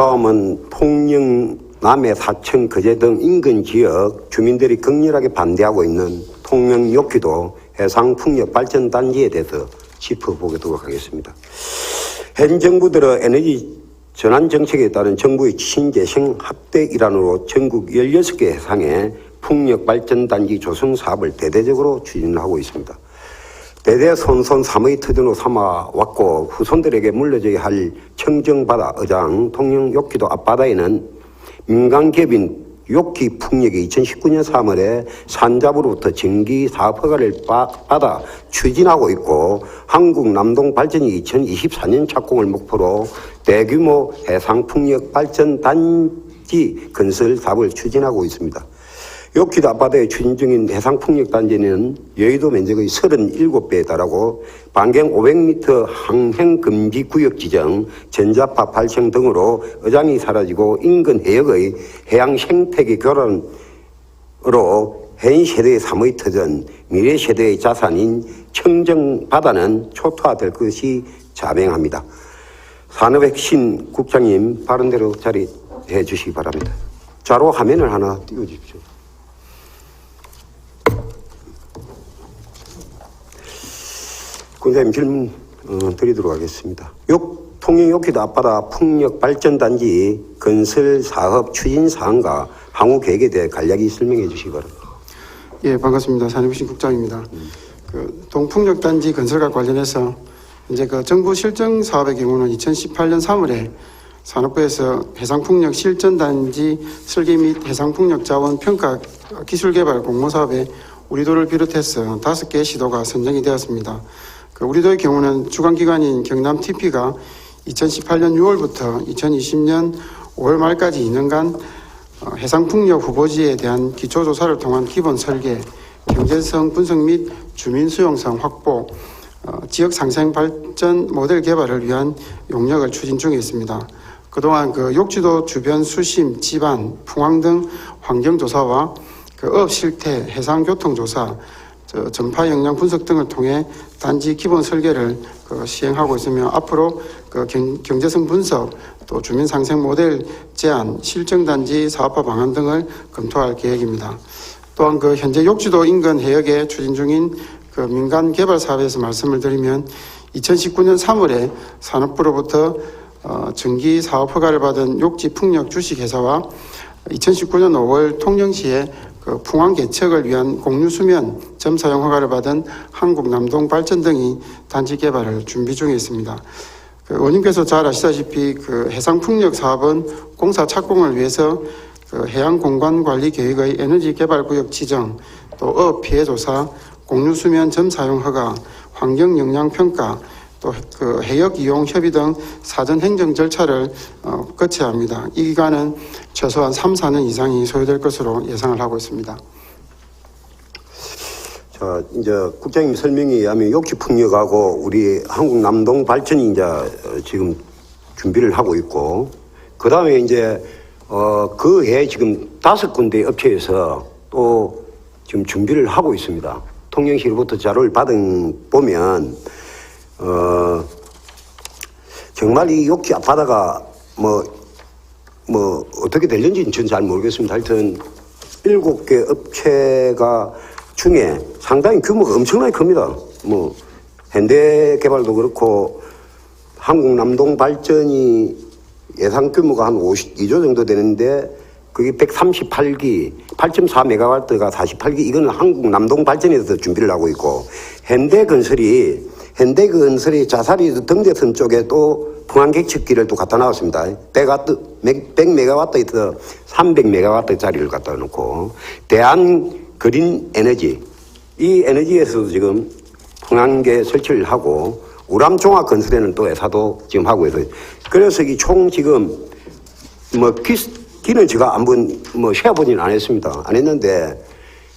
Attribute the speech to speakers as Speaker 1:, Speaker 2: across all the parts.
Speaker 1: 다음은 통영, 남해, 사천, 거제 등 인근 지역 주민들이 격렬하게 반대하고 있는 통영 욕기도 해상풍력발전단지에 대해서 짚어보도록 하겠습니다. 현 정부 들어 에너지 전환 정책에 따른 정부의 신재생 확대 일환으로 전국 16개 해상에 풍력발전단지 조성 사업을 대대적으로 추진하고 있습니다. 대대손손 삼의 터전으로 삼아왔고 후손들에게 물려줘야 할 청정바다, 어장, 통영 욕기도 앞바다에는 민간기업인 욕기 풍력이 2019년 3월에 산자부로부터 정기 사업 허가를 받아 추진하고 있고 한국남동발전이 2024년 착공을 목표로 대규모 해상풍력발전단지 건설 사업을 추진하고 있습니다. 욕기도 앞바다에 추진 중인 해상풍력단지는 여의도 면적의 37배에 달하고 반경 500m 항행금지구역 지정, 전자파 발생 등으로 어장이 사라지고 인근 해역의 해양 생태계 교란으로 현 세대의 삼의 터전, 미래 세대의 자산인 청정바다는 초토화될 것이 자명합니다. 산업혁신 국장님 발언대로 자리해 주시기 바랍니다. 자로 화면을 하나 띄워주십시오. 군사님 질문 드리도록 하겠습니다. 통영 욕기도 앞바다 풍력발전단지 건설 사업 추진 사항과 향후 계획에 대해 간략히 설명해 주시기 바랍니다.
Speaker 2: 예, 반갑습니다. 산업혁신 국장입니다. 동풍력단지 건설과 관련해서 이제 정부 실정 사업의 경우는 2018년 3월에 산업부에서 해상풍력 실전단지 설계 및 해상풍력 자원 평가 기술개발 공모사업에 우리도를 비롯해서 5개의 시도가 선정이 되었습니다. 우리도의 경우는 주관기관인 경남 TP가 2018년 6월부터 2020년 5월 말까지 2년간 해상풍력 후보지에 대한 기초조사를 통한 기본 설계, 경제성 분석 및 주민 수용성 확보, 지역 상생 발전 모델 개발을 위한 용역을 추진 중에 있습니다. 그동안 욕지도 주변 수심, 지반, 풍황 등 환경조사와 어업 실태, 해상 교통 조사, 전파 영향 분석 등을 통해 단지 기본 설계를 시행하고 있으며 앞으로 경제성 분석, 또 주민 상생 모델 제안, 실정 단지 사업화 방안 등을 검토할 계획입니다. 또한 현재 욕지도 인근 해역에 추진 중인 민간 개발 사업에서 말씀을 드리면 2019년 3월에 산업부로부터 정기 사업 허가를 받은 욕지 풍력 주식회사와 2019년 5월 통영시에 풍황 개척을 위한 공유수면 점 사용 허가를 받은 한국남동발전 등이 단지 개발을 준비 중에 있습니다. 의원님께서 잘 아시다시피 해상풍력 사업은 공사 착공을 위해서 해양공간관리계획의 에너지개발구역 지정, 또 어업 피해 조사, 공유수면 점 사용 허가, 환경영향평가, 또 해역 이용 협의 등 사전 행정 절차를 거쳐야 합니다. 이 기간은 최소한 3, 4년 이상이 소요될 것으로 예상을 하고 있습니다.
Speaker 1: 자, 이제 국장님 설명에 의하면 욕지풍력하고 우리 한국남동발전이 이제 지금 준비를 하고 있고, 그 다음에 이제 그 해 지금 5군데 업체에서 또 지금 준비를 하고 있습니다. 통영시로부터 자료를 받은 보면 정말 이 욕지 앞바다가 뭐 어떻게 될는지는 저는 잘 모르겠습니다. 하여튼 7개 업체가 중에 상당히 규모가 엄청나게 큽니다. 현대개발도 그렇고 한국남동발전이 예상 규모가 한 52조 정도 되는데 그게 138기, 8.4메가와트가 48기, 이거는 한국남동발전에서 준비를 하고 있고, 현대건설이 자사리 등대선 쪽에 또 풍안객측기를 또 갖다 놨습니다. 100메가와트에서 300메가와트짜리를 갖다 놓고, 대한그린에너지, 이 에너지에서도 지금 풍안계 설치를 하고, 우람종합건설에는 또 회사도 지금 하고 있어요. 그래서 이 총 지금 기는 제가 한번 세어보지는 않았습니다. 안 했는데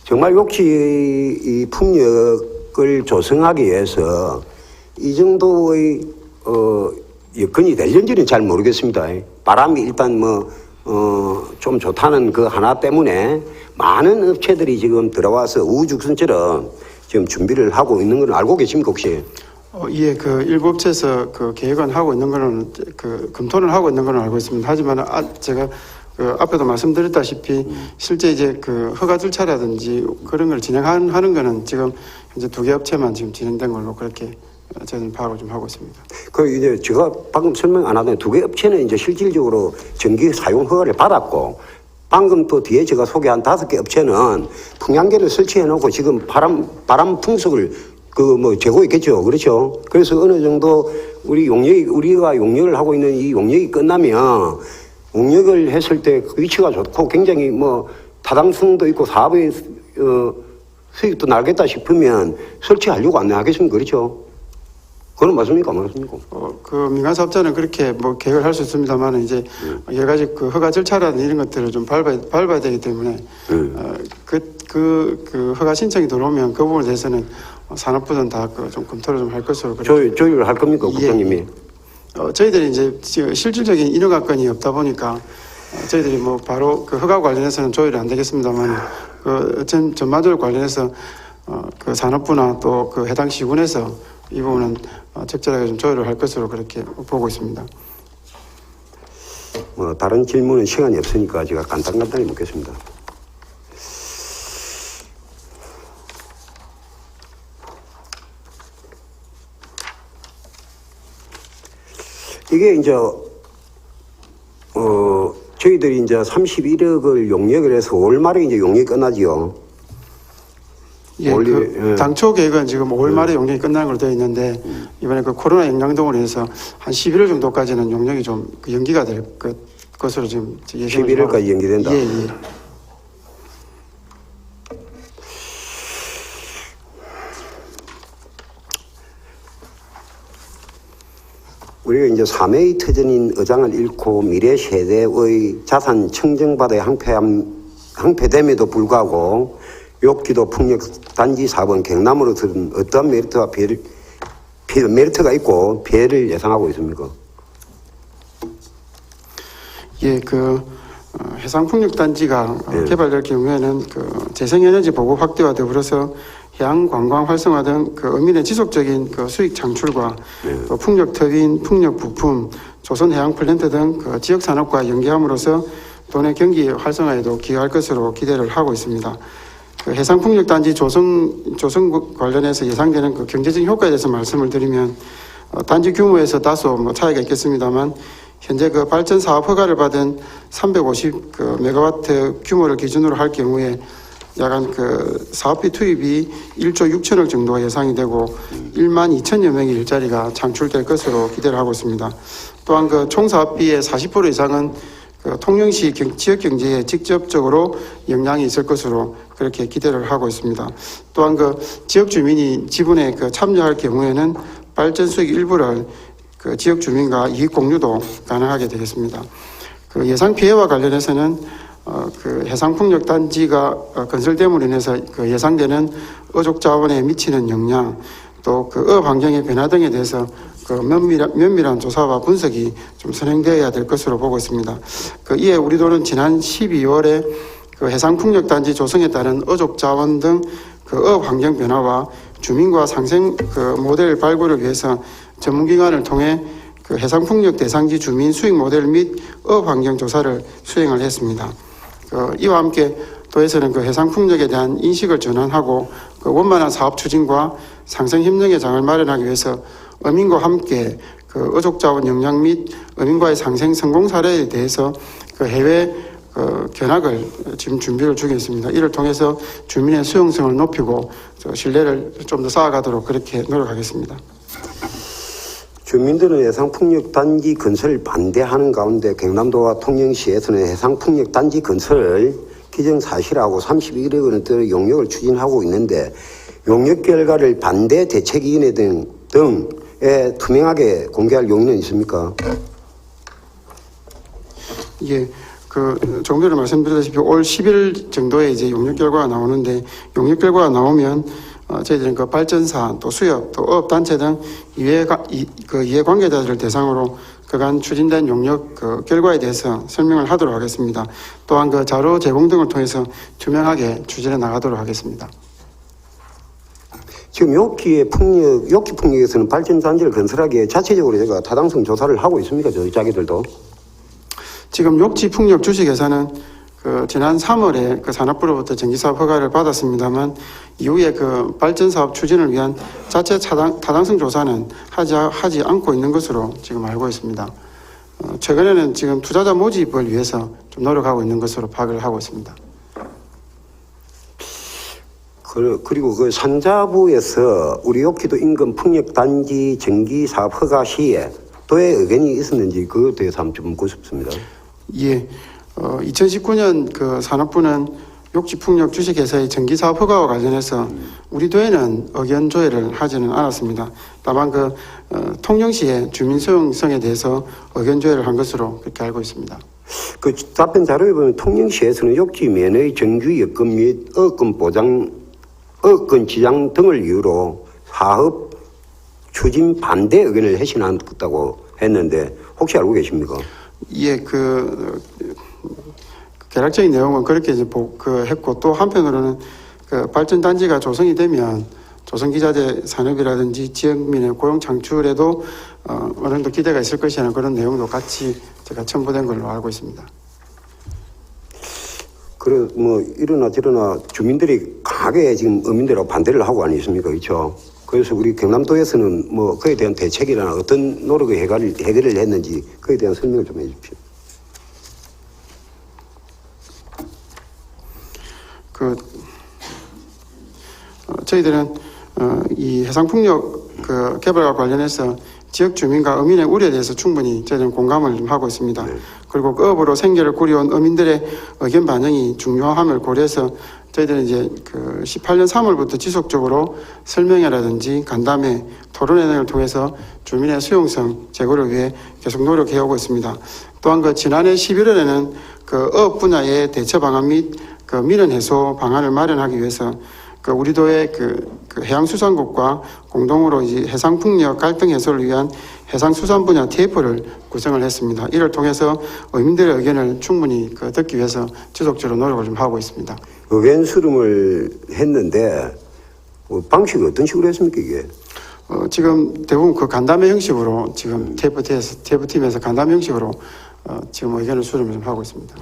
Speaker 1: 정말 역시 이 풍력을 조성하기 위해서 이 정도의 여건이 될는지는 잘 모르겠습니다. 바람이 일단 좀 좋다는 그 하나 때문에 많은 업체들이 지금 들어와서 우후죽순처럼 지금 준비를 하고 있는 건 알고 계십니까 혹시?
Speaker 2: 예, 그 일부 업체에서 그 계획은 하고 있는 거는 검토는 하고 있는 거는 알고 있습니다. 하지만 제가 그 앞에도 말씀드렸다시피 실제 이제 그 허가 절차라든지 그런 걸 진행하는 거는 지금 현재 2개 업체만 지금 진행된 걸로 그렇게 저는 파악을 좀 하고 있습니다.
Speaker 1: 그 이제 제가 방금 설명 안 하던 2개 업체는 이제 실질적으로 전기 사용 허가를 받았고, 방금 또 뒤에 제가 소개한 5개 업체는 풍량계를 설치해 놓고 지금 바람 풍속을 재고했겠죠. 그렇죠. 그래서 어느 정도 우리가 용역을 하고 있는 이 용역이 끝나면 용역을 했을 때 그 위치가 좋고 굉장히 타당성도 있고 사업의 수익도 날겠다 싶으면 설치하려고 안내하겠습니까? 그렇죠. 그건 맞습니까? 안 맞습니까?
Speaker 2: 그 민간 사업자는 그렇게 계획을 할 수 있습니다만 이제 여러 가지 그 허가 절차라는 이런 것들을 좀 밟아야 되기 때문에 그 허가 신청이 들어오면 그 부분에 대해서는 산업부는 다 좀 검토를 좀 할 것으로
Speaker 1: 조율을 할 겁니까, 국장님이? 저희들이
Speaker 2: 이제 실질적인 인허가 건이 없다 보니까 저희들이 바로 그 허가 관련해서는 조율이 안 되겠습니다만 전반적으로 관련해서 그 산업부나 또 그 해당 시군에서 이 부분은 적절하게 좀 조율을 할 것으로 그렇게 보고 있습니다.
Speaker 1: 다른 질문은 시간이 없으니까 제가 간단히 묻겠습니다. 이게 이제 저희들이 이제 31억을 용역을 해서 5월 말에 이제 용역이 끝나지요.
Speaker 2: 예, 당초 계획은 지금 5월 말에 용역이 끝나는 걸로 되어 있는데 이번에 그 코로나 영향 등으로 해서 한 11월 정도까지는 용역이 좀 연기가 될 것으로 지금 예상을
Speaker 1: 11월까지 연기된다.
Speaker 2: 예, 예.
Speaker 1: 우리가 이제 3A의 터전인 의장을 잃고 미래 세대의 자산 청정받아야 항폐됨에도 불구하고 욕기도 풍력단지 사업은 경남으로 들은 어떠한 메리트가 있고 피해를 예상하고 있습니까?
Speaker 2: 예, 해상풍력단지가 개발될 경우에는 재생에너지 보급 확대와 더불어서 해양 관광 활성화 등 어민의 지속적인 수익 창출과 풍력 터빈, 풍력 부품, 조선 해양 플랜트 등 지역 산업과 연계함으로써 도내 경기 활성화에도 기여할 것으로 기대를 하고 있습니다. 해상풍력단지 조성 관련해서 예상되는 경제적 효과에 대해서 말씀을 드리면 단지 규모에서 다소 차이가 있겠습니다만 현재 발전 사업 허가를 받은 350 메가와트 규모를 기준으로 할 경우에 약간 사업비 투입이 1조 6천억 정도가 예상이 되고 1만 2천여 명의 일자리가 창출될 것으로 기대를 하고 있습니다. 또한 총 사업비의 40% 이상은 통영시 지역 경제에 직접적으로 영향이 있을 것으로 그렇게 기대를 하고 있습니다. 또한 지역 주민이 지분에 참여할 경우에는 발전 수익 일부를 지역 주민과 이익 공유도 가능하게 되겠습니다. 예상 피해와 관련해서는 해상풍력단지가 건설됨으로 인해서 예상되는 어족 자원에 미치는 영향, 또 어업 환경의 변화 등에 대해서 면밀한 조사와 분석이 좀 선행되어야 될 것으로 보고 있습니다. 이에 우리도는 지난 12월에 해상풍력단지 조성에 따른 어족 자원 등 어업 환경 변화와 주민과 상생 모델 발굴을 위해서 전문기관을 통해 해상풍력 대상지 주민 수익 모델 및 어업 환경 조사를 수행을 했습니다. 이와 함께 도에서는 해상풍력에 대한 인식을 전환하고 원만한 사업 추진과 상생 협력의 장을 마련하기 위해서 어민과 함께 어족자원 역량 및 어민과의 상생 성공 사례에 대해서 해외 견학을 지금 준비를 중에 있습니다. 이를 통해서 주민의 수용성을 높이고 신뢰를 좀 더 쌓아가도록 그렇게 노력하겠습니다.
Speaker 1: 주민들은 해상풍력단지 건설을 반대하는 가운데 경남도와 통영시에서는 해상풍력단지 건설을 기정사실하고 31억 원짜리 용역을 추진하고 있는데 용역 결과를 반대 대책위원회 등에 투명하게 공개할 용의는 있습니까?
Speaker 2: 예, 조금 전에 말씀드렸다시피 올 10일 정도에 이제 용역 결과가 나오는데 용역 결과가 나오면 저희들은 발전사 또 수협 또 어업단체 등 이해관계자들을 대상으로 그간 추진된 용역 결과에 대해서 설명을 하도록 하겠습니다. 또한 자료 제공 등을 통해서 투명하게 추진해 나가도록 하겠습니다.
Speaker 1: 지금 욕기 풍력에서는 발전단지를 건설하기에 자체적으로 제가 타당성 조사를 하고 있습니까? 저희 자기들도.
Speaker 2: 지금 욕지 풍력 주식에서는 그 지난 3월에 그 산업부로부터 전기사업 허가를 받았습니다만 이후에 그 발전사업 추진을 위한 자체 타당성 조사는 하지 않고 있는 것으로 지금 알고 있습니다. 최근에는 지금 투자자 모집을 위해서 좀 노력하고 있는 것으로 파악을 하고 있습니다.
Speaker 1: 그리고 그 산자부에서 우리 욕기도 인근 풍력단지 전기사업 허가 시에 도의 의견이 있었는지 그것에 대해서 한번 좀 묻고 싶습니다.
Speaker 2: 예, 2019년 그 산업부는 욕지 풍력 주식회사의 전기사업 허가와 관련해서 우리 도에는 의견 조회를 하지는 않았습니다. 다만 그 통영시의 주민 수용성에 대해서 의견 조회를 한 것으로 그렇게 알고 있습니다.
Speaker 1: 그 답변 자료에 보면 통영시에서는 욕지 면의 정규 여건 및 어건 지장 등을 이유로 사업 추진 반대 의견을 해신한다고 했는데 혹시 알고 계십니까?
Speaker 2: 예, 개략적인 내용은 그렇게 이제 했고 또 한편으로는 그 발전단지가 조성이 되면 조선기자재 산업이라든지 지역민의 고용 창출에도 어느 정도 기대가 있을 것이라는 그런 내용도 같이 제가 첨부된 걸로 알고 있습니다.
Speaker 1: 그래 뭐 이러나 저러나 주민들이 강하게 지금 어민들하고 반대를 하고 아니십니까, 그렇죠? 그래서 우리 경남도에서는 뭐 그에 대한 대책이나 어떤 노력의 해결을 했는지 그에 대한 설명을 좀 해주십시오.
Speaker 2: 저희들은 이 해상풍력 개발과 관련해서 지역 주민과 어민의 우려에 대해서 충분히 저희들은 공감을 좀 하고 있습니다. 네. 그리고 그 업으로 생계를 꾸려온 어민들의 의견 반영이 중요함을 고려해서 저희들은 이제 18년 3월부터 지속적으로 설명회라든지 간담회, 토론회 등을 통해서 주민의 수용성 제고를 위해 계속 노력해 오고 있습니다. 또한 지난해 11월에는 업 분야의 대처 방안 및 민원 해소 방안을 마련하기 위해서 우리 도의 해양수산국과 공동으로 이제 해상풍력 갈등 해소를 위한 해상수산 분야 TF를 구성을 했습니다. 이를 통해서 어민들의 의견을 충분히 듣기 위해서 지속적으로 노력을 좀 하고 있습니다.
Speaker 1: 의견 수렴을 했는데 방식이 어떤 식으로 했습니까, 이게?
Speaker 2: 지금 대부분 간담회 형식으로 지금 TF팀에서 간담회 형식으로 지금 의견을 수렴을 좀 하고 있습니다.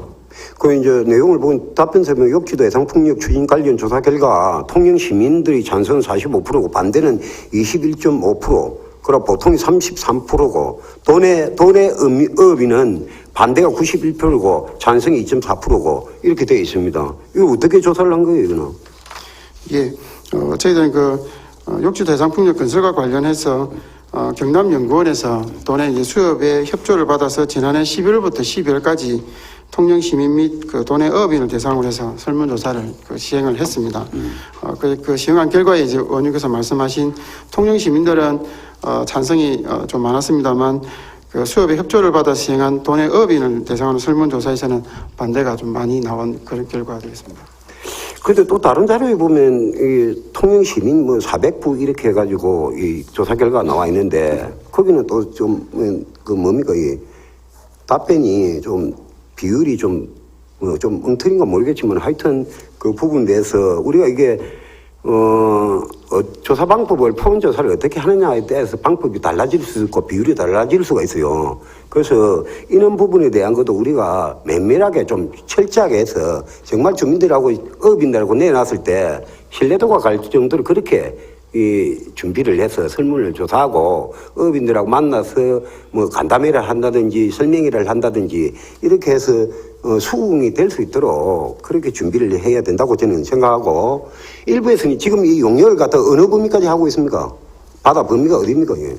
Speaker 1: 그 이제 내용을 보면 답변 설명 욕지도 해상풍력 추진 관련 조사 결과 통영 시민들이 찬성 45%고 반대는 21.5%, 그리고 보통이 33%고 돈의 어민은 반대가 91%고 찬성이 2.4%고 이렇게 되어 있습니다. 이거 어떻게 조사를 한 거예요, 이거는?
Speaker 2: 예, 저희들은 욕지도 해상풍력 건설과 관련해서 경남연구원에서 돈의 이제 수협의 협조를 받아서 지난해 11월부터 12월까지 통영 시민 및 돈의 어업인을 대상으로 해서 설문조사를 시행을 했습니다. 그 시행한 결과에 이제 원유께서 말씀하신 통영 시민들은 찬성이 좀 많았습니다만 수협의 협조를 받아 시행한 돈의 어업인을 대상으로 설문조사에서는 반대가 좀 많이 나온 그런 결과가 되겠습니다.
Speaker 1: 그런데 또 다른 자료에 보면 이 통영 시민 400부 이렇게 해가지고 이 조사 결과가 나와 있는데 거기는 또 좀 뭡니까 이 답변이 좀 비율이 좀 엉터리인 건 모르겠지만 하여튼 그 부분에 대해서 우리가 이게 조사 방법을 표본 조사를 어떻게 하느냐에 대해서 방법이 달라질 수 있고 비율이 달라질 수가 있어요. 그래서 이런 부분에 대한 것도 우리가 면밀하게 좀 철저하게 해서 정말 주민들하고 어민들하고 내놨을 때 신뢰도가 갈 정도로 그렇게 준비를 해서 설문을 조사하고 어민들하고 만나서 간담회를 한다든지 설명회를 한다든지 이렇게 해서 수긍이 될 수 있도록 그렇게 준비를 해야 된다고 저는 생각하고 일부에서는 지금 이 용역을 갖다 어느 범위까지 하고 있습니까? 바다 범위가 어디입니까 이게?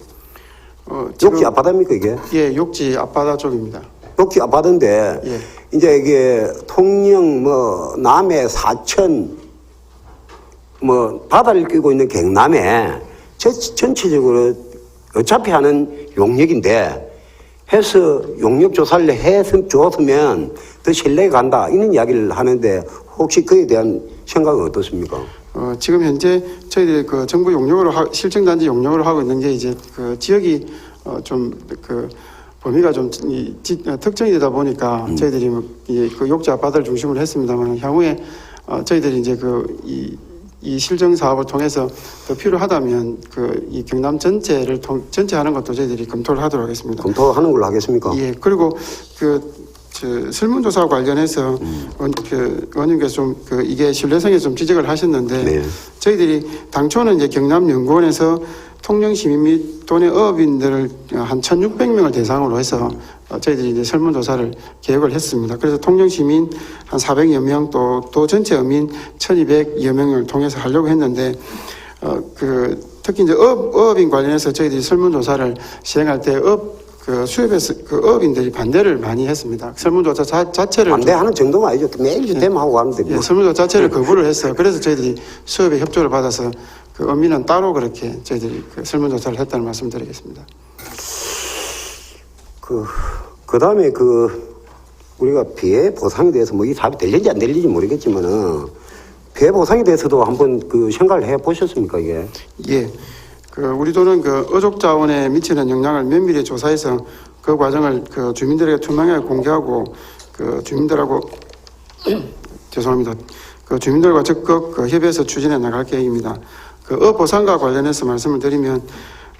Speaker 1: 욕지 앞바다입니까 이게?
Speaker 2: 예, 욕지 앞바다 쪽입니다.
Speaker 1: 욕지 앞바다인데 예. 이제 이게 통영 남해 사천 바다를 끼고 있는 경남에 전체적으로 어차피 하는 용역인데 해서 용역 조사를 해줬으면 더 신뢰가 간다 이런 이야기를 하는데 혹시 그에 대한 생각은 어떻습니까?
Speaker 2: 지금 현재 저희들이 정부 용역으로 실정단지 용역으로 하고 있는 게 이제 지역이 좀 범위가 좀 특정이 되다 보니까 저희들이 욕지 앞바다를 중심으로 했습니다만 향후에 저희들이 이제 이 실정 사업을 통해서 더 필요하다면 이 경남 전체를 전체하는 것도 저희들이 검토를 하도록 하겠습니다.
Speaker 1: 검토하는 걸로 하겠습니까?
Speaker 2: 예, 그리고 설문조사 관련해서 의원님께서 좀 이게 신뢰성에 좀 지적을 하셨는데
Speaker 1: 네.
Speaker 2: 저희들이 당초는 이제 경남연구원에서 통영시민 및 도내 어업인들을 한 1,600명을 대상으로 해서 저희들이 이제 설문조사를 계획을 했습니다. 그래서 통영시민 한 400여 명 또 전체 어민 1,200여 명을 통해서 하려고 했는데 특히 이제 어업인 관련해서 저희들이 설문조사를 시행할 때 수협에서 어업인들이 반대를 많이 했습니다. 설문조사 자체를
Speaker 1: 반대하는 정도가 아니죠. 매일 주tem하고 하는데 뭐.
Speaker 2: 예, 설문조사 자체를 거부를 했어요. 그래서 저희들이 수협의 협조를 받아서 어민은 따로 그렇게 저희들이 설문조사를 했다는 말씀드리겠습니다.
Speaker 1: 그 다음에 우리가 피해 보상에 대해서 뭐 이 답이 될는지 안 될는지 모르겠지만은 피해 보상에 대해서도 한번 생각을 해 보셨습니까, 이게?
Speaker 2: 예. 우리 도는 어족 자원에 미치는 영향을 면밀히 조사해서 그 과정을 주민들에게 투명하게 공개하고 주민들하고 죄송합니다. 주민들과 적극 협의해서 추진해 나갈 계획입니다. 어보상과 관련해서 말씀을 드리면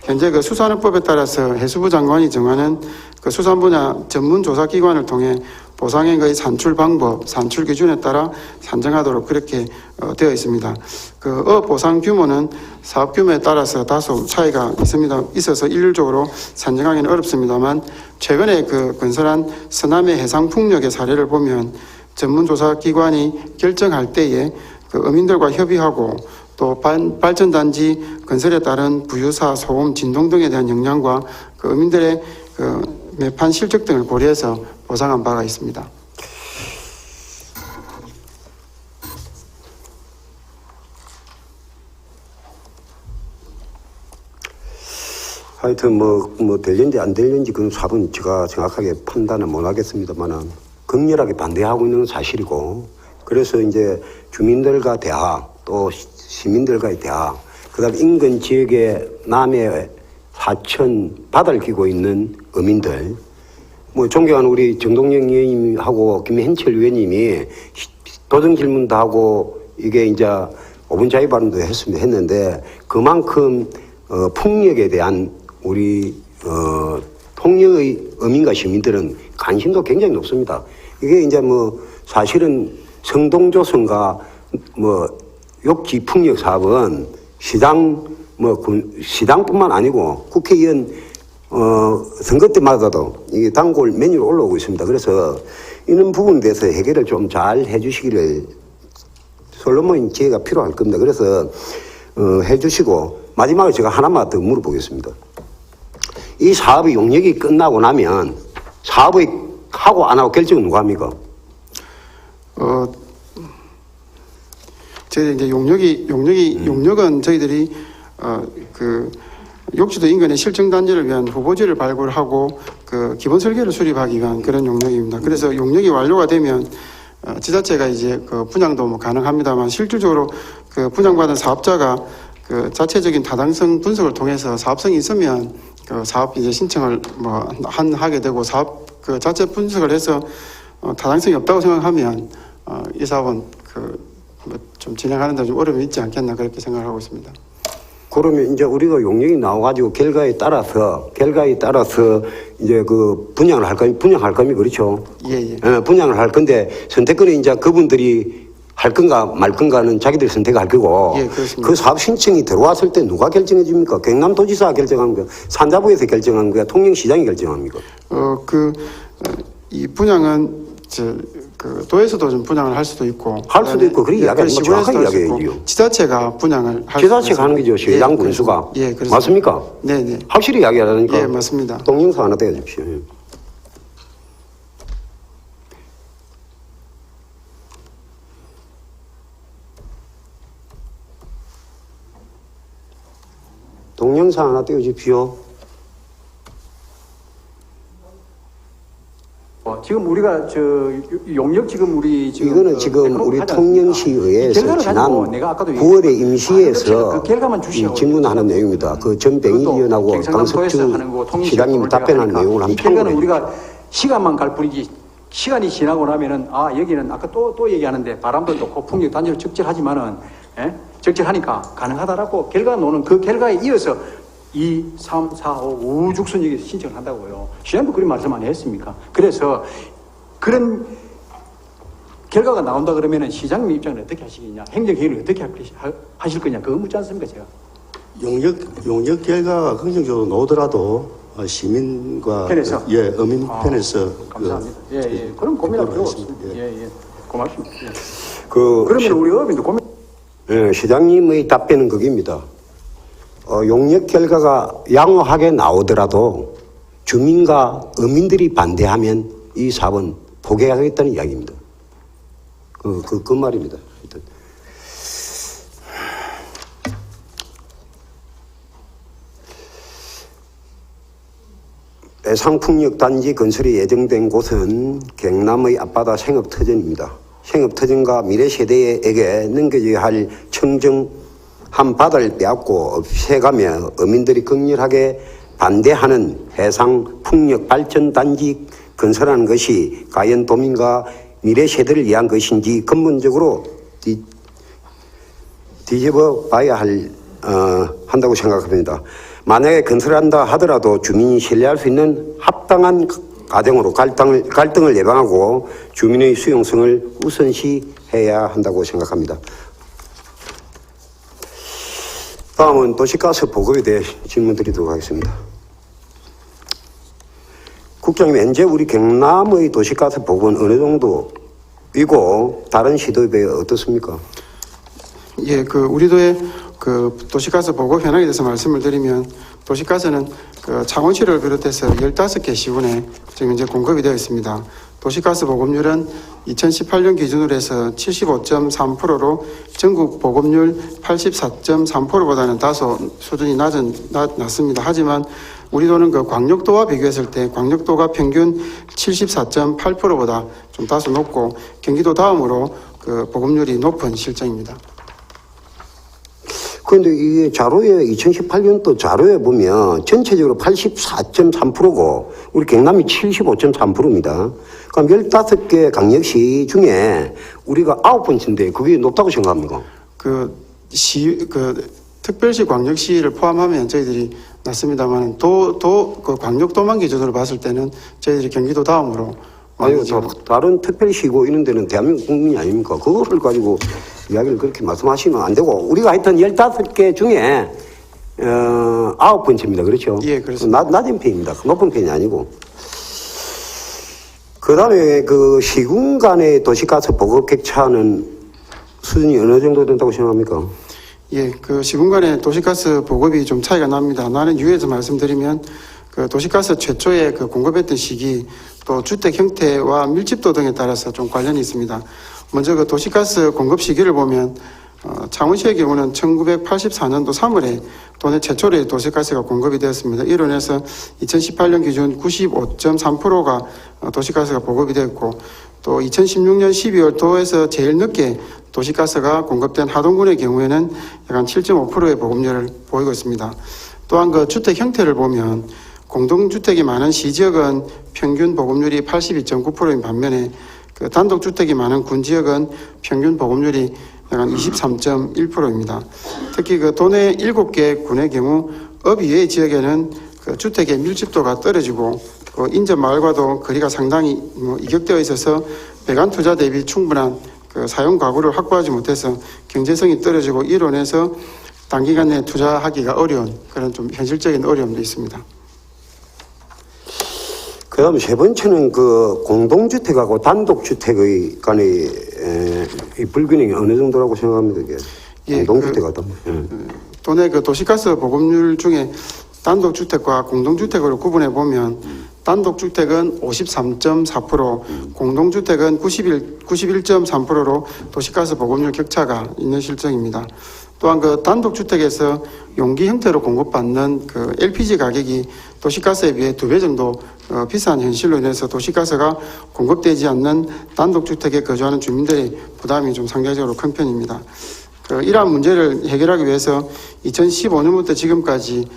Speaker 2: 현재 수산업법에 따라서 해수부 장관이 정하는 수산 분야 전문 조사 기관을 통해 보상액의 산출 방법, 산출 기준에 따라 산정하도록 그렇게 되어 있습니다. 보상 규모는 사업 규모에 따라서 다소 차이가 있어서 일률적으로 산정하기는 어렵습니다만 최근에 건설한 서남해 해상풍력의 사례를 보면 전문조사 기관이 결정할 때에 어민들과 협의하고 또 발전단지 건설에 따른 부유사, 소음, 진동 등에 대한 영향과 어민들의 매판 실적 등을 고려해서 보상한 바가 있습니다.
Speaker 1: 하여튼 될는지 안 될는지 그건 답은 제가 정확하게 판단은 못 하겠습니다만은 극렬하게 반대하고 있는 건 사실이고, 그래서 이제 주민들과 대화 또 시민들과의 대화, 그다음 인근 지역의 남해 사천 바다를 끼고 있는 어민들, 존경하는 우리 정동영 의원님하고 김현철 의원님이 도정 질문도 하고 이게 이제 5분 자유 발언도 했는데 그만큼 풍력에 대한 우리 통영의 어민과 시민들은 관심도 굉장히 높습니다. 이게 이제 사실은 성동조선과 욕지 풍력 사업은 시당뿐만 아니고 국회의원 선거 때마다도 이게 단골 메뉴로 올라오고 있습니다. 그래서 이런 부분에 대해서 해결을 좀 잘 해주시기를 솔로몬 지혜가 필요할 겁니다. 그래서 해주시고 마지막으로 제가 하나만 더 물어보겠습니다. 이 사업의 용역이 끝나고 나면 사업의 하고 안 하고 결정은 누가 합니까?
Speaker 2: 저희 이제 용역은 저희들이 욕지도 인근의 실정 단지를 위한 후보지를 발굴하고 기본 설계를 수립하기 위한 그런 용역입니다. 그래서 용역이 완료가 되면 지자체가 이제 분양도 가능합니다만 실질적으로 분양받은 사업자가 자체적인 타당성 분석을 통해서 사업성이 있으면 사업 이제 신청을 하게 되고 사업 자체 분석을 해서 타당성이 없다고 생각하면 이 사업은 좀 진행하는데 좀 어려움이 있지 않겠나 그렇게 생각을 하고 있습니다.
Speaker 1: 그러면 이제 우리가 용역이 나와가지고 결과에 따라서 이제 분양을 분양할 겁니다. 그렇죠?
Speaker 2: 예.
Speaker 1: 분양을 할 건데 선택권은 이제 그분들이 할 건가 말 건가는 자기들이 선택할 거고.
Speaker 2: 예, 그렇습니다.
Speaker 1: 그 사업 신청이 들어왔을 때 누가 결정해 줍니까? 경남도지사가 결정합니까? 산자부에서 결정한 거야? 통영시장이 결정합니까?
Speaker 2: 이 분양은 도에서도 좀 분양을 할 수도 있고
Speaker 1: 그렇게 이야기하면 정확하게 이야기해야죠.
Speaker 2: 지자체가 분양을
Speaker 1: 지자체가 하는 거죠. 시장 군수가.
Speaker 2: 예, 그렇습니다.
Speaker 1: 맞습니까?
Speaker 2: 네.
Speaker 1: 확실히 이야기하라니까.
Speaker 2: 예, 맞습니다.
Speaker 1: 동영상 하나 떼어주십시오. 동영상 하나 떼어주십시오.
Speaker 3: 지금 우리가 용역
Speaker 1: 이거는 지금 우리 통영시의회에서 지난 9월에 임시회에서 질문하는 내용입니다. 전병일 의원하고 강석주 시장님이 답변하는 내용을 한번 참고해 주십시오.
Speaker 3: 우리가 시간만 갈 뿐이지 시간이 지나고 나면은 여기는 아까 또 얘기하는데 바람도 좋고 풍력 단지로 적절하지만은 예? 적절하니까 가능하다라고 결과가 나오는 그 결과에 이어서 2, 3, 4, 5 우죽순이기 신청을 한다고요. 시장도 그런 말씀 안 했습니까? 그래서 그런 결과가 나온다 그러면은 시장님 입장을 어떻게 하시겠냐, 행정회의를 어떻게 하실 거냐, 그거 묻지 않습니까, 제가?
Speaker 4: 용역 결과가 긍정적으로 나오더라도 시민과
Speaker 3: 편에서?
Speaker 4: 어민 편에서
Speaker 3: 감사합니다. 예. 그럼 고민할 필요 없습니다. 예. 고맙습니다. 예. 그러면 우리 어민도 고민.
Speaker 1: 시장님의 답변은 그겁니다. 용역 결과가 양호하게 나오더라도 주민과 어민들이 반대하면 이 사업은 포기하겠다는 이야기입니다. 그 말입니다. 하여튼. 해상풍력단지 건설이 예정된 곳은 경남의 앞바다 생업터전입니다. 생업터전과 미래세대에게 넘겨져야 할 청정한 바다를 빼앗고 없애가며 어민들이 극렬하게 반대하는 해상풍력발전단지 건설하는 것이 과연 도민과 미래세대를 위한 것인지 근본적으로 뒤집어 봐야 한다고 생각합니다. 만약에 건설한다 하더라도 주민이 신뢰할 수 있는 합당한 과정으로 갈등을 예방하고 주민의 수용성을 우선시해야 한다고 생각합니다. 다음은 도시가스 보급에 대해 질문 드리도록 하겠습니다. 국장님, 현재 우리 경남의 도시가스 보급은 어느 정도이고 다른 시도에 비해 어떻습니까?
Speaker 2: 예, 우리도의 도시가스 보급 현황에 대해서 말씀을 드리면, 도시가스는 창원시를 비롯해서 15개 시군에 지금 현재 공급이 되어 있습니다. 도시가스 보급률은 2018년 기준으로 해서 75.3%로 전국 보급률 84.3%보다는 다소 수준이 낮습니다. 하지만 우리도는 광역도와 비교했을 때 광역도가 평균 74.8%보다 좀 다소 높고 경기도 다음으로 보급률이 높은 실정입니다.
Speaker 1: 그런데 이게 자료에 2018년도 자료에 보면 전체적으로 84.3%고 우리 경남이 75.3%입니다. 그럼 15개 강력시 중에 우리가 9번째인데 그게 높다고 생각합니까?
Speaker 2: 특별시 광역시를 포함하면 저희들이 낮습니다만 광역도만 기준으로 봤을 때는 저희들이 경기도 다음으로
Speaker 1: 아니, 다른 특별시고 이런 데는 대한민국 국민이 아닙니까? 그거를 가지고 이야기를 그렇게 말씀하시면 안 되고, 우리가 하여튼 15개 중에, 9번째입니다. 그렇죠?
Speaker 2: 예, 그렇습니다.
Speaker 1: 낮은 편입니다. 높은 편이 아니고. 그 다음에 시군 간의 도시가스 보급 격차는 수준이 어느 정도 된다고 생각합니까?
Speaker 2: 예, 시군 간의 도시가스 보급이 좀 차이가 납니다. 나는 유에서 말씀드리면, 도시가스 최초에 공급했던 시기, 또 주택 형태와 밀집도 등에 따라서 좀 관련이 있습니다. 먼저 도시가스 공급 시기를 보면 창원시의 경우는 1984년도 3월에 도내 최초로 도시가스가 공급이 되었습니다. 이로 인해서 2018년 기준 95.3%가 도시가스가 보급이 되었고, 또 2016년 12월 도에서 제일 늦게 도시가스가 공급된 하동군의 경우에는 약 7.5%의 보급률을 보이고 있습니다. 또한 주택 형태를 보면 공동주택이 많은 시지역은 평균 보급률이 82.9%인 반면에 단독주택이 많은 군지역은 평균 보급률이 약 23.1%입니다. 특히 도내 7개 군의 경우 업 이외의 지역에는 주택의 밀집도가 떨어지고 인접 마을과도 거리가 상당히 이격되어 있어서 배관 투자 대비 충분한 사용 가구를 확보하지 못해서 경제성이 떨어지고 이로 인해서 단기간 내에 투자하기가 어려운 그런 좀 현실적인 어려움도 있습니다.
Speaker 1: 그 다음 세 번째는 공동주택하고 단독주택의 간의 이 불균형이 어느 정도라고 생각합니다, 이게?
Speaker 2: 예,
Speaker 1: 공동주택하다.
Speaker 2: 도내 도시가스 보급률 중에 단독주택과 공동주택으로 구분해 보면 단독주택은 53.4%, 공동주택은 91.3%로 도시가스 보급률 격차가 있는 실정입니다. 또한 단독주택에서 용기 형태로 공급받는 LPG 가격이 도시가스에 비해 2배 정도 비싼 현실로 인해서 도시가스가 공급되지 않는 단독주택에 거주하는 주민들의 부담이 좀 상대적으로 큰 편입니다. 이러한 문제를 해결하기 위해서 2015년부터 지금까지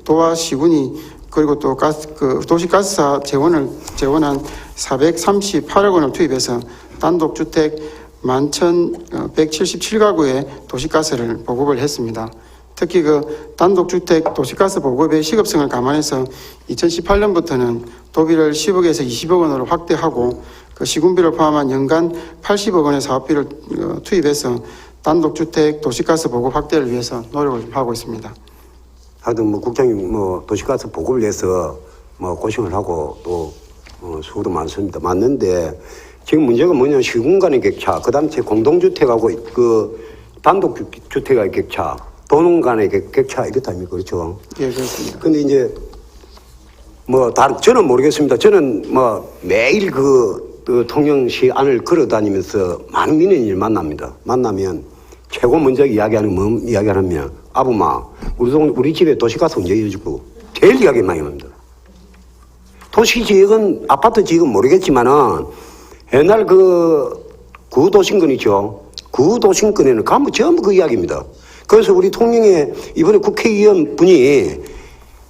Speaker 2: 도와 시군이 그리고 또 도시가스사 재원한 438억 원을 투입해서 단독주택 11,177가구에 도시가스를 보급을 했습니다. 특히 그 단독주택 도시가스 보급의 시급성을 감안해서 2018년부터는 도비를 10억에서 20억 원으로 확대하고 그 시군비를 포함한 연간 80억 원의 사업비를 투입해서 단독주택 도시가스 보급 확대를 위해서 노력을 좀 하고 있습니다.
Speaker 1: 하여튼 뭐 국장님 뭐 도시가스 보급을 위해서 뭐 고생을 하고 또 수고도 많습니다. 맞는데 지금 문제가 뭐냐면 시군 간의 격차, 그다음 제 공동주택하고 그 단독주택의 격차, 도농 간의 격차 이렇다 아닙니까? 그렇죠?
Speaker 2: 예, 그렇습니다.
Speaker 1: 근데 이제 뭐 저는 모르겠습니다. 저는 뭐 매일 그 통영시 안을 걸어 다니면서 많은 민원인을 만납니다. 만나면 최고 먼저 이야기하는 뭐 이야기하냐면 아부마 우리 집에 도시가스 언제 이어지고 제일 이야기 많이 합니다. 도시 지역은 아파트 지역은 모르겠지만은 옛날 그 구도심권 있죠. 구도심권에는 가면 전부 그 이야기입니다. 그래서 우리 통영에 이번에 국회의원 분이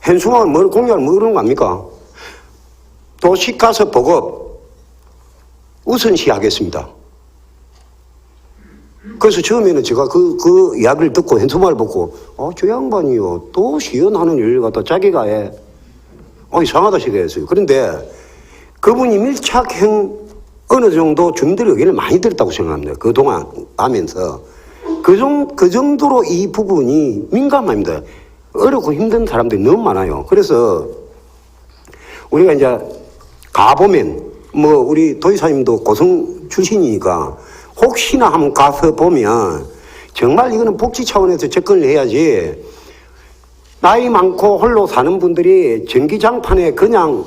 Speaker 1: 현수막을 뭐 공약을 뭐 그런 거 아닙니까? 도시가스 보급 우선시 하겠습니다. 그래서 처음에는 제가 그 이야기를 듣고 현수막을 보고 저 양반이요 또 시연하는 일을 갖다 자기가 해. 이상하다 싶어했어요. 그런데 그분이 밀착형 어느 정도 주민들의 의견을 많이 들었다고 생각합니다. 그동안 하면서. 그 정도로 이 부분이 민감합니다. 어렵고 힘든 사람들이 너무 많아요. 그래서 우리가 이제 가보면 뭐 우리 도지사님도 고성 출신이니까 혹시나 한번 가서 보면 정말 이거는 복지 차원에서 접근을 해야지 나이 많고 홀로 사는 분들이 전기장판에 그냥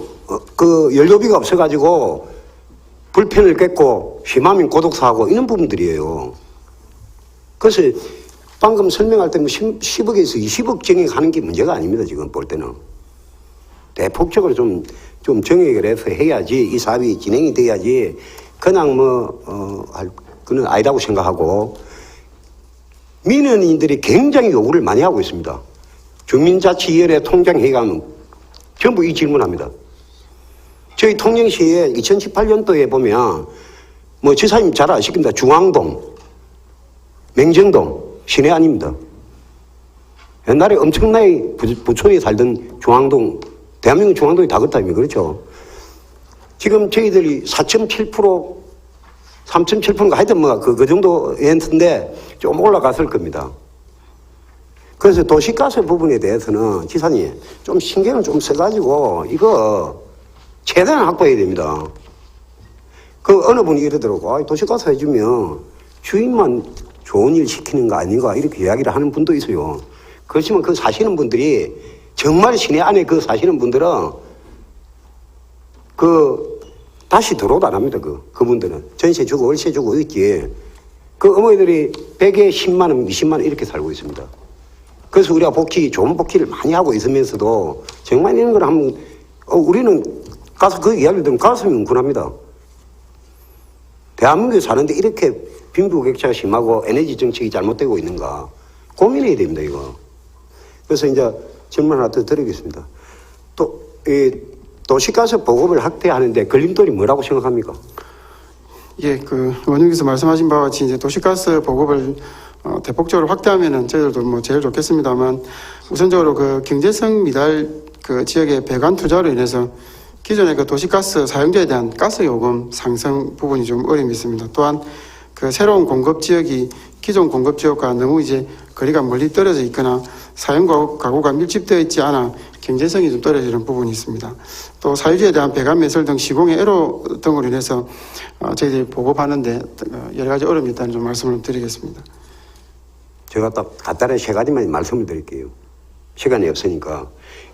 Speaker 1: 그 연료비가 없어가지고 불편을 겪고 심하면 고독사하고 이런 부분들이에요. 그래서 방금 설명할 때 뭐 10억에서 20억 정액 하는 게 문제가 아닙니다. 지금 볼 때는. 대폭적으로 좀 정액을 해서 해야지 이 사업이 진행이 돼야지 그냥 그는 아니라고 생각하고 민원인들이 굉장히 요구를 많이 하고 있습니다. 주민자치위원회 통장회의 가면 전부 이 질문합니다. 저희 통영시에 2018년도에 보면 뭐 지사님 잘 아시겠습니다. 중앙동, 맹정동 시내 아닙니다. 옛날에 엄청나게 부촌에 살던 중앙동, 대한민국 중앙동이 다 그렇다 아닙니까? 그렇죠? 지금 저희들이 4.7%, 3.7%인가 하여튼 뭐 그 정도였는데 좀 올라갔을 겁니다. 그래서 도시가스 부분에 대해서는 지사님 좀 신경을 좀 써가지고 이거 최대한 확보해야 됩니다. 그 어느 분이 이러더라고. 도시가스 해주면 주인만 좋은 일 시키는 거 아닌가 이렇게 이야기를 하는 분도 있어요. 그렇지만 그 사시는 분들이 정말 시내 안에 그 사시는 분들은 다시 들어오도 안 합니다. 그분들은 전세 주고 월세 주고 있지. 그 어머니들이 100에 10만 원, 20만 원 이렇게 살고 있습니다. 그래서 우리가 좋은 복지를 많이 하고 있으면서도 정말 이런 걸 하면 우리는 가서 그 이야기를 들으면 가슴이 뭉클합니다. 대한민국에 사는데 이렇게 빈부격차가 심하고 에너지 정책이 잘못되고 있는가 고민해야 됩니다. 이거. 그래서 이제 질문 하나 더 드리겠습니다. 또 도시가스 보급을 확대하는데 걸림돌이 뭐라고 생각합니까?
Speaker 2: 예, 원님께서 말씀하신 바와 같이 이제 도시가스 보급을 대폭적으로 확대하면은 저희들도 뭐 제일 좋겠습니다만 우선적으로 그 경제성 미달 그 지역의 배관 투자로 인해서 기존의 그 도시가스 사용자에 대한 가스 요금 상승 부분이 좀 어려움이 있습니다. 또한 그 새로운 공급 지역이 기존 공급 지역과 너무 이제 거리가 멀리 떨어져 있거나 사용 가구가 밀집되어 있지 않아 경제성이 좀 떨어지는 부분이 있습니다. 또 사유지에 대한 배관 매설 등 시공의 애로 등으로 인해서 저희들이 보급하는데 여러 가지 어려움이 있다는 좀 말씀을 드리겠습니다.
Speaker 1: 제가 딱 간단하게 세 가지만 말씀을 드릴게요. 시간이 없으니까.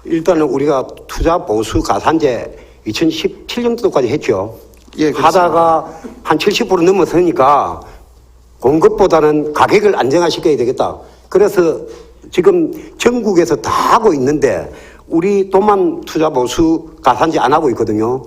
Speaker 1: 일단은 우리가 투자 보수 가산제 2017년도까지 했죠.
Speaker 2: 예, 그렇습니다.
Speaker 1: 하다가 한 70% 넘어서니까 공급보다는 가격을 안정화시켜야 되겠다. 그래서 지금 전국에서 다 하고 있는데 우리 도만 투자 보수 가산제 안 하고 있거든요.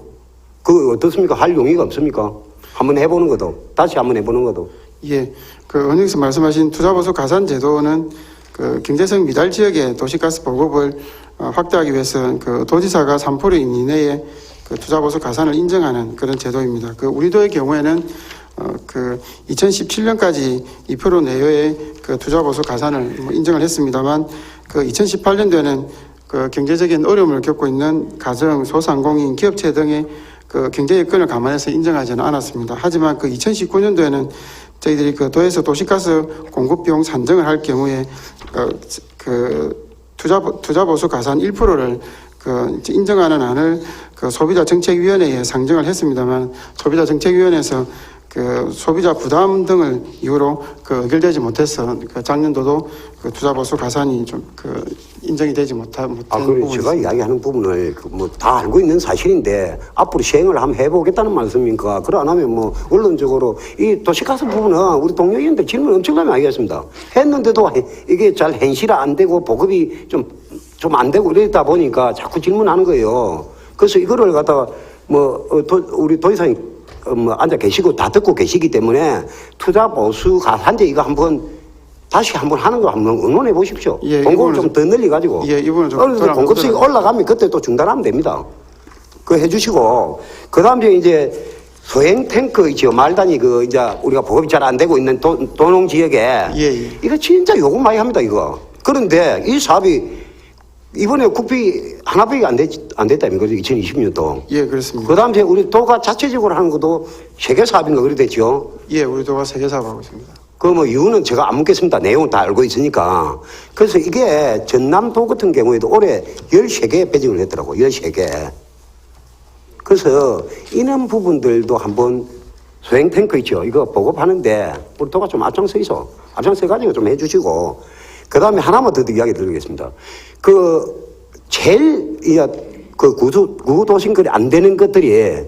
Speaker 1: 그거 어떻습니까? 할 용의가 없습니까? 한번 해보는 것도, 다시 한번 해보는 것도.
Speaker 2: 예, 원님께서 말씀하신 투자보수 가산제도는 그 경제성 미달 지역의 도시가스 보급을 확대하기 위해서 그 도지사가 3% 이내에 그 투자보수 가산을 인정하는 그런 제도입니다. 우리 도의 경우에는 그 2017년까지 2% 내외의 그 투자보수 가산을 뭐 인정을 했습니다만 그 2018년도에는 그 경제적인 어려움을 겪고 있는 가정, 소상공인, 기업체 등의 그 경제 여건을 감안해서 인정하지는 않았습니다. 하지만 그 2019년도에는 저희들이 그 도에서 도시가스 공급 비용 산정을 할 경우에 그 투자보수 가산 1%를 그 인정하는 안을 그 소비자정책위원회에 상정을 했습니다만 소비자정책위원회에서 그 소비자 부담 등을 이유로 그 의결되지 못해서 그 작년도도 그 투자보수 가산이 좀 그 인정이 되지 못한
Speaker 1: 그래
Speaker 2: 부분이
Speaker 1: 제가
Speaker 2: 있습니다.
Speaker 1: 이야기하는 부분을 뭐 다 알고 있는 사실인데 앞으로 시행을 한번 해보겠다는 말씀입니까? 그래 안 하면 뭐 언론적으로 이 도시가스 부분은 우리 동료 의원들 질문 엄청나게 많이 했습니다. 했는데도 이게 잘 현실화 안 되고 보급이 좀 안 되고 이러다 보니까 자꾸 질문하는 거예요. 그래서 이거를 갖다가 우리 도의사님 앉아 계시고 다 듣고 계시기 때문에 투자 보수 가산제 이거 다시 한번 하는 거 한번 의논해 보십시오.
Speaker 2: 예,
Speaker 1: 공급을 좀 더 늘려 가지고.
Speaker 2: 예, 이분은 좀
Speaker 1: 어느 정도 공급수익 올라가면 그때 또 중단하면 됩니다. 그거 해주시고 그다음에 이제 소형 탱크 있죠. 말단이 이제 우리가 보급이 잘 안 되고 있는 도농 지역에
Speaker 2: 예.
Speaker 1: 이거 진짜 요금 많이 합니다 이거. 그런데 이 사업이 이번에 국비 하나밖에 안 됐다면 그죠? 2020년도.
Speaker 2: 예, 그렇습니다.
Speaker 1: 그다음에 우리 도가 자체적으로 하는 것도 세계 사업인가 그래 됐죠.
Speaker 2: 예, 우리 도가 세계 사업하고 있습니다.
Speaker 1: 그 이유는 제가 안 묻겠습니다. 내용은 다 알고 있으니까. 그래서 이게 전남도 같은 경우에도 올해 13개 배정을 했더라고. 13개. 그래서 이런 부분들도 한번 소형 탱크 있죠. 이거 보급하는데 우리 도가 좀 앞장서가지고 좀 해주시고 그 다음에 하나만 더 이야기 드리겠습니다. 제일 구도심거리 안 되는 것들이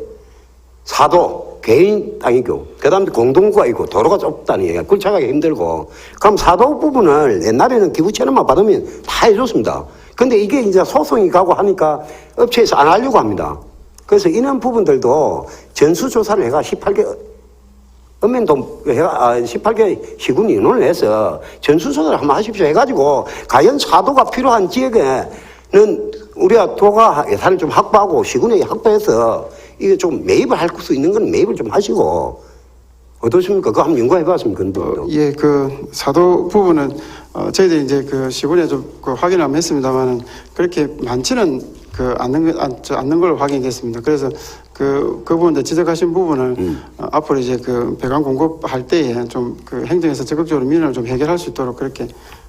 Speaker 1: 사도, 개인 땅이고, 그 다음에 공동구가 있고, 도로가 좁다니, 그걸 찾아가기 힘들고, 그럼 사도 부분을 옛날에는 기부채납만 받으면 다 해줬습니다. 근데 이게 이제 소송이 가고 하니까 업체에서 안 하려고 합니다. 그래서 이런 부분들도 전수조사를 해가 18개, 읍면동 18개 시군 인원을 해서 전수조사를 한번 하십시오 해가지고, 과연 사도가 필요한 지역에는 우리가 도가 예산을 좀 확보하고, 시군에 확보해서, 이게 좀 매입을 할 수 있는 건 매입을 좀 하시고 어떻습니까? 그거 한번 연구해 봤습니까?
Speaker 2: 예, 그 사도 부분은 저희들이 이제 그 시군에 좀 확인을 한번 했습니다만은 그렇게 많지는 않는 걸로 확인됐습니다. 그래서 그 부분들 지적하신 부분을 앞으로 이제 그 배관 공급할 때에 좀 그 행정에서 적극적으로 민원을 좀 해결할 수 있도록 그렇게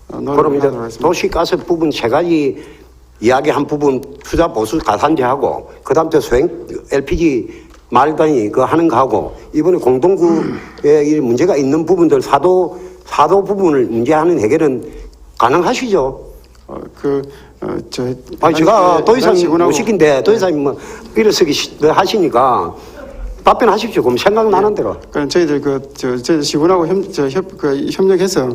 Speaker 2: 노력을 하도록 하겠습니다.
Speaker 1: 도시가스 부분 세 가지 이야기한 부분 투자 보수 가산제하고 그다음에 소형 LPG 말단이 하는 거하고 이번에 공동구에 이 문제가 있는 부분들 사도 부분을 문제하는 해결은 가능하시죠? 제가 도의사님 모시긴데 도의사님 일을 쓰기 하시니까 답변하십시오. 그럼 생각나는 대로.
Speaker 2: 그럼 저희들 저희 시군하고 협력해서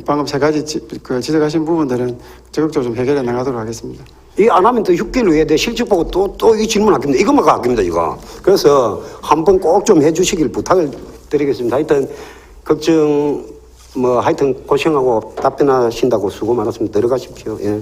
Speaker 2: 방금 세 가지 지적하신 부분들은 적극적으로 좀 해결해 나가도록 하겠습니다.
Speaker 1: 이 안 하면 또 6개월 후에 내 실적 보고 또 이 질문 하겠습니다. 이것만 하겠습니다, 이거. 그래서 한번 꼭 좀 해주시길 부탁을 드리겠습니다. 하여튼 걱정 하여튼 고생하고 답변하신다고 수고 많았습니다. 들어가십시오. 예.